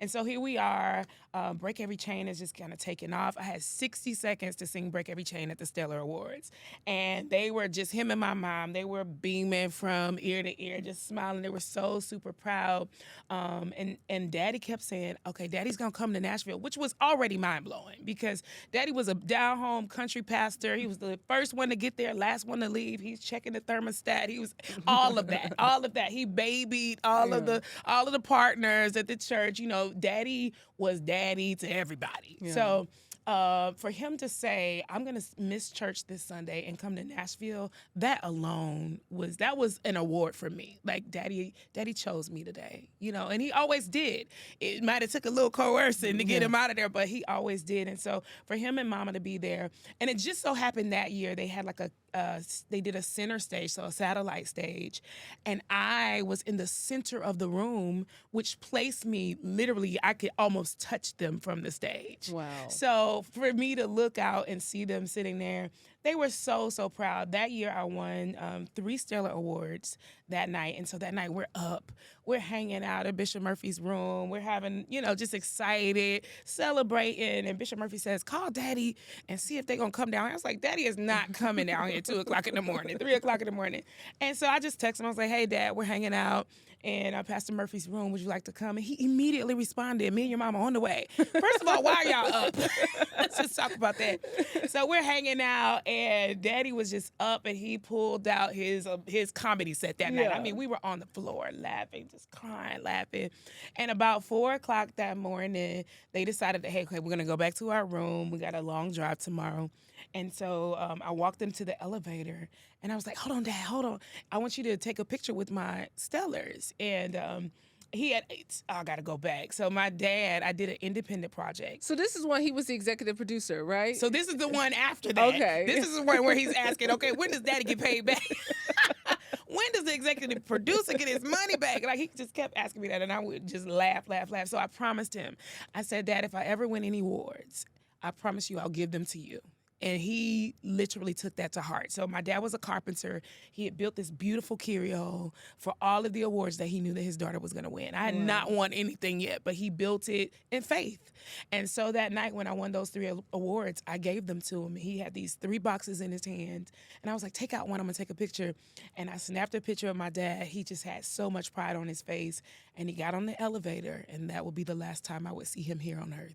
And so here we are. Break Every Chain is just kind of taking off. I had 60 seconds to sing Break Every Chain at the Stellar Awards. And they were just, him and my mom, they were beaming from ear to ear, just smiling. They were so super proud. And Daddy kept saying, okay, Daddy's going to come to Nashville, which was already mind-blowing because Daddy was a down-home country pastor. He was the first one to get there, last one to leave. He's checking the thermostat. He was all of that, all of that. He babied all of the partners at the church. You know, Daddy was daddy to everybody. Yeah. So for him to say, I'm going to miss church this Sunday and come to Nashville, that alone was an award for me. Like, Daddy chose me today, you know, and he always did. It might have took a little coercing to get him out of there, but he always did. And so for him and Mama to be there, and it just so happened that year they had like they did a center stage, so a satellite stage, and I was in the center of the room, which placed me literally, I could almost touch them from the stage. Wow. So for me to look out and see them sitting there, they were so, so proud. That year I won 3 Stellar Awards that night. And so that night we're up. We're hanging out in Bishop Murphy's room. We're having, you know, just excited, celebrating. And Bishop Murphy says, call Daddy and see if they're going to come down. I was like, Daddy is not coming down here at 2 o'clock in the morning, 3 o'clock in the morning. And so I just texted him. I was like, hey, Dad, we're hanging out in Pastor Murphy's room. Would you like to come? And he immediately responded, me and your mama on the way. First of all, why are y'all up? Let's just talk about that. So we're hanging out, and Daddy was just up, and he pulled out his comedy set that night. I mean, we were on the floor laughing, just crying, laughing. And about 4 o'clock that morning, they decided that, hey, okay, we're going to go back to our room. We got a long drive tomorrow. And so I walked them to the elevator, and I was like, hold on, Dad, hold on. I want you to take a picture with my Stellars. And I got to go back. So my dad, I did an independent project. So this is when he was the executive producer, right? So this is the one after that. Okay. This is the one where he's asking, okay, when does Daddy get paid back? When does the executive producer get his money back? Like, he just kept asking me that, and I would just laugh. So I promised him. I said, Dad, if I ever win any awards, I promise you I'll give them to you. And he literally took that to heart. So my dad was a carpenter. He had built this beautiful curio for all of the awards that he knew that his daughter was going to win. I had not won anything yet, but he built it in faith. And so that night when I won those 3 awards, I gave them to him. He had these 3 boxes in his hand. And I was like, take out one, I'm going to take a picture. And I snapped a picture of my dad. He just had so much pride on his face. And he got on the elevator, and that would be the last time I would see him here on earth.